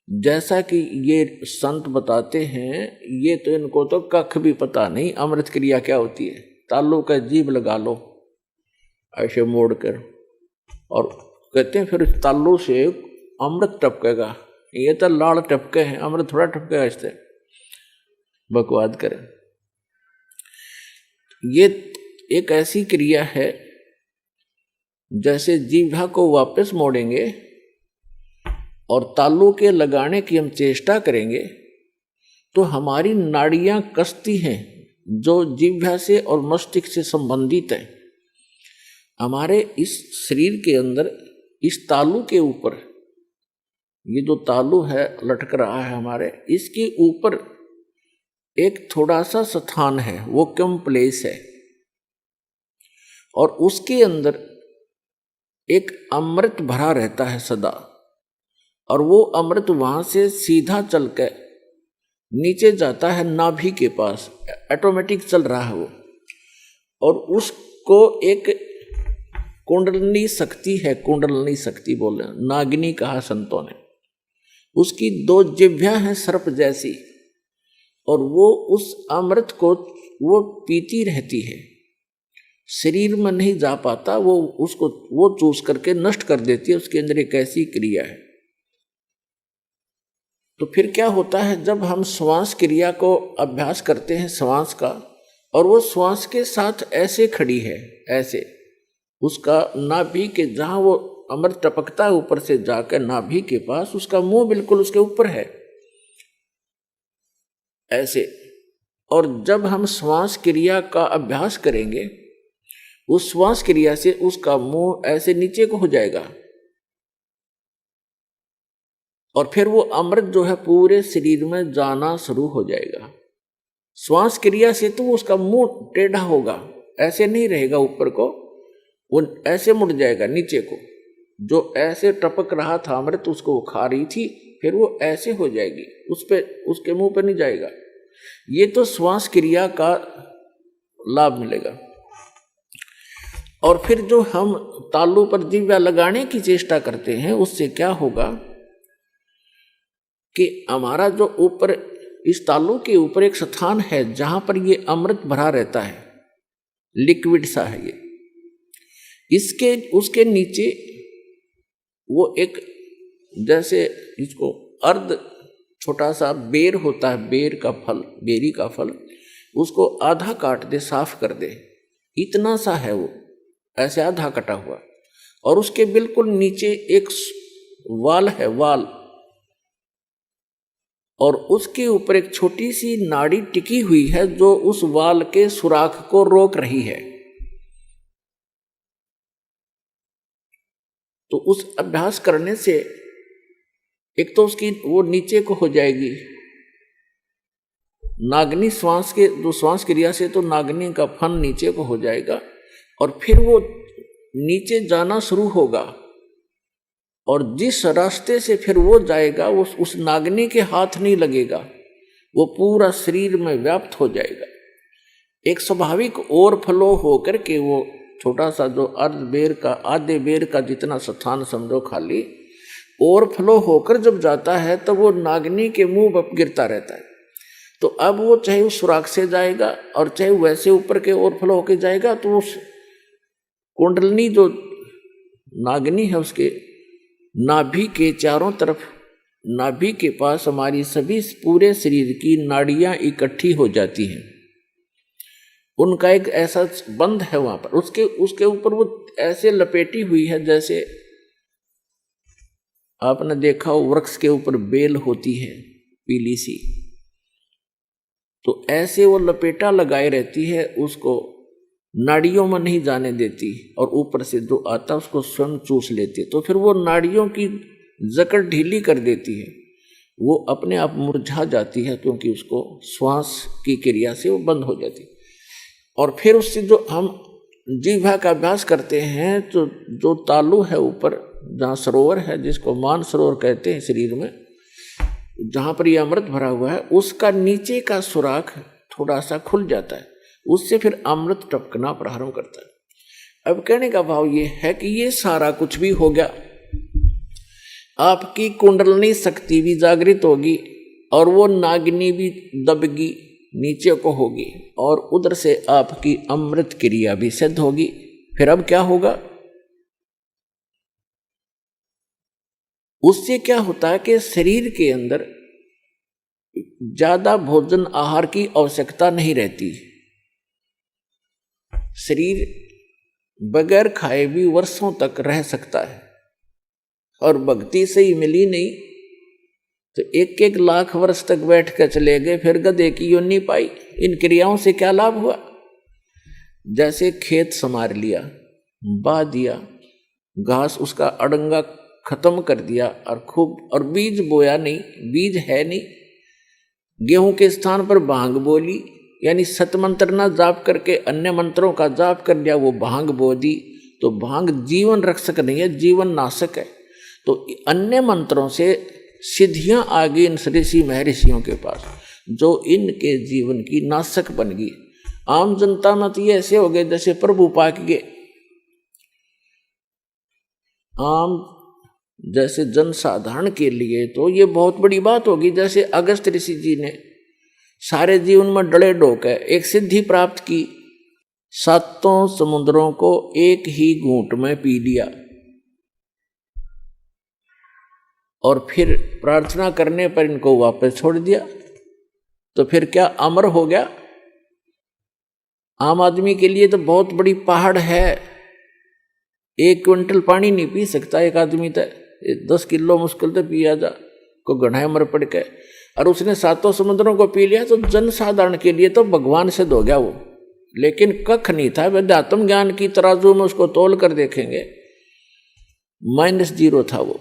जैसा कि ये संत बताते हैं, ये तो इनको तो कख भी पता नहीं अमृत क्रिया क्या होती है। तालू का जीभ लगा लो ऐसे मोड़ कर, और कहते हैं फिर तालू से अमृत टपकेगा। ये तो लाड़ टपके हैं, अमृत थोड़ा टपकेगा इससे। बकवाद करें। ये एक ऐसी क्रिया है जैसे जीभा को वापस मोड़ेंगे और तालू के लगाने की हम चेष्टा करेंगे तो हमारी नाड़ियां कसती हैं जो जीभा से और मस्तिष्क से संबंधित है। हमारे इस शरीर के अंदर इस तालू के ऊपर, ये जो तालू है लटक रहा है हमारे, इसके ऊपर एक थोड़ा सा स्थान है, वो कम प्लेस है, और उसके अंदर एक अमृत भरा रहता है सदा। और वो अमृत वहां से सीधा चल के नीचे जाता है नाभि के पास, ऑटोमेटिक चल रहा है वो। और उसको एक कुंडलनी शक्ति है, कुंडलनी शक्ति बोले, नागिनी कहा संतों ने। उसकी 2 जिह्वा हैं सर्प जैसी, और वो उस अमृत को वो पीती रहती है, शरीर में नहीं जा पाता, वो उसको वो चूस करके नष्ट कर देती है। उसके अंदर एक ऐसी क्रिया है। तो फिर क्या होता है, जब हम श्वास क्रिया को अभ्यास करते हैं श्वास का, और वो श्वास के साथ ऐसे खड़ी है, ऐसे उसका नाभि के जहां वो अमृत टपकता है ऊपर से जाकर नाभि के पास, उसका मुंह बिल्कुल उसके ऊपर है ऐसे। और जब हम श्वास क्रिया का अभ्यास करेंगे, उस श्वास क्रिया से उसका मुंह ऐसे नीचे को हो जाएगा, और फिर वो अमृत जो है पूरे शरीर में जाना शुरू हो जाएगा। श्वास क्रिया से तो उसका मुंह टेढ़ा होगा, ऐसे नहीं रहेगा ऊपर को, वो ऐसे मुड़ जाएगा नीचे को। जो ऐसे टपक रहा था अमृत, उसको वो खा रही थी, फिर वो ऐसे हो जाएगी, उस पे उसके मुंह पे नहीं जाएगा। ये तो श्वास क्रिया का लाभ मिलेगा। और फिर जो हम तालू पर जीवा लगाने की चेष्टा करते हैं, उससे क्या होगा कि हमारा जो ऊपर इस तालू के ऊपर एक स्थान है जहां पर ये अमृत भरा रहता है, लिक्विड सा है ये, इसके उसके नीचे वो एक जैसे इसको अर्ध छोटा सा बेर होता है, बेर का फल, बेरी का फल, उसको आधा काट दे, साफ कर दे, इतना सा है वो, ऐसे आधा कटा हुआ। और उसके बिल्कुल नीचे एक वाल है, वाल, और उसके ऊपर एक छोटी सी नाड़ी टिकी हुई है जो उस वाल के सुराख को रोक रही है। तो उस अभ्यास करने से एक तो उसकी वो नीचे को हो जाएगी, नागनी श्वास के जो श्वास क्रिया से तो नागनी का फन नीचे को हो जाएगा, और फिर वो नीचे जाना शुरू होगा, और जिस रास्ते से फिर वो जाएगा वो उस नागनी के हाथ नहीं लगेगा, वो पूरा शरीर में व्याप्त हो जाएगा। एक स्वाभाविक ओवरफ्लो होकर के वो छोटा सा जो अर्ध बेर का, आधे बेर का जितना स्थान समझो खाली, ओवरफ्लो होकर जब जाता है तब वो नागनी के मुंह पर गिरता रहता है। तो अब वो चाहे उस सुराख से जाएगा और चाहे वैसे ऊपर के ओवरफ्लो होकर जाएगा, तो उस कुंडलनी जो नागनी है उसके नाभि के चारों तरफ, नाभि के पास हमारी सभी पूरे शरीर की नाड़ियां इकट्ठी हो जाती हैं। उनका एक ऐसा बंध है वहां पर, उसके ऊपर वो ऐसे लपेटी हुई है जैसे आपने देखा हो वृक्ष के ऊपर बेल होती है पीली सी, तो ऐसे वो लपेटा लगाए रहती है, उसको नाड़ियों में नहीं जाने देती, और ऊपर से जो आता उसको स्वयं चूस लेती है। तो फिर वो नाड़ियों की जकड़ ढीली कर देती है, वो अपने आप मुरझा जाती है, क्योंकि उसको श्वास की क्रिया से वो बंद हो जाती है। और फिर उससे जो हम जीवा का अभ्यास करते हैं, तो जो तालू है ऊपर जहाँ सरोवर है, जिसको मान सरोवर कहते हैं शरीर में, जहाँ पर ये अमृत भरा हुआ है, उसका नीचे का सुराख थोड़ा सा खुल जाता है, उससे फिर अमृत टपकना प्रारंभ करता है। अब कहने का भाव ये है कि ये सारा कुछ भी हो गया, आपकी कुंडलनी शक्ति भी जागृत होगी और वो नागिनी भी दबगी नीचे को होगी और उधर से आपकी अमृत क्रिया भी सिद्ध होगी। फिर अब क्या होगा? उससे क्या होता है कि शरीर के अंदर ज्यादा भोजन आहार की आवश्यकता नहीं रहती। शरीर बगैर खाए भी वर्षों तक रह सकता है। और भक्ति से ही मिली नहीं तो 1-1 लाख वर्ष तक बैठ कर चले गए, फिर गधे की योनि पाई। इन क्रियाओं से क्या लाभ हुआ? जैसे खेत संवार लिया, बा दिया, घास उसका अड़ंगा खत्म कर दिया और बीज बोया नहीं, बीज है नहीं। गेहूं के स्थान पर भांग बोली, यानी सत मंत्र ना जाप करके अन्य मंत्रों का जाप कर लिया, वो भांग बो दी। तो भांग जीवन रक्षक नहीं है, जीवन नाशक है। तो अन्य मंत्रों से सिद्धियां आ गई इन ऋषि महर्षियों के पास, जो इनके जीवन की नाशक बन गई। आम जनता में तो ये ऐसे हो गए जैसे प्रभु पाक गए। आम जैसे जनसाधारण के लिए तो ये बहुत बड़ी बात होगी। जैसे अगस्त ऋषि जी ने सारे जीवन में डले डोक है एक सिद्धि प्राप्त की, 7 समुद्रों को एक ही घूंट में पी लिया और फिर प्रार्थना करने पर इनको वापस छोड़ दिया। तो फिर क्या अमर हो गया? आम आदमी के लिए तो बहुत बड़ी पहाड़ है, 1 क्विंटल पानी नहीं पी सकता एक आदमी, तो 10 किलो मुश्किल से पिया जा को गढ़ाई मर पड़ के, और उसने 7 समुद्रों को पी लिया। तो जनसाधारण के लिए तो भगवान सिद्ध हो गया वो, लेकिन कख नहीं था। वेदात्म ज्ञान की तराजू में उसको तोल कर देखेंगे -0 था वो।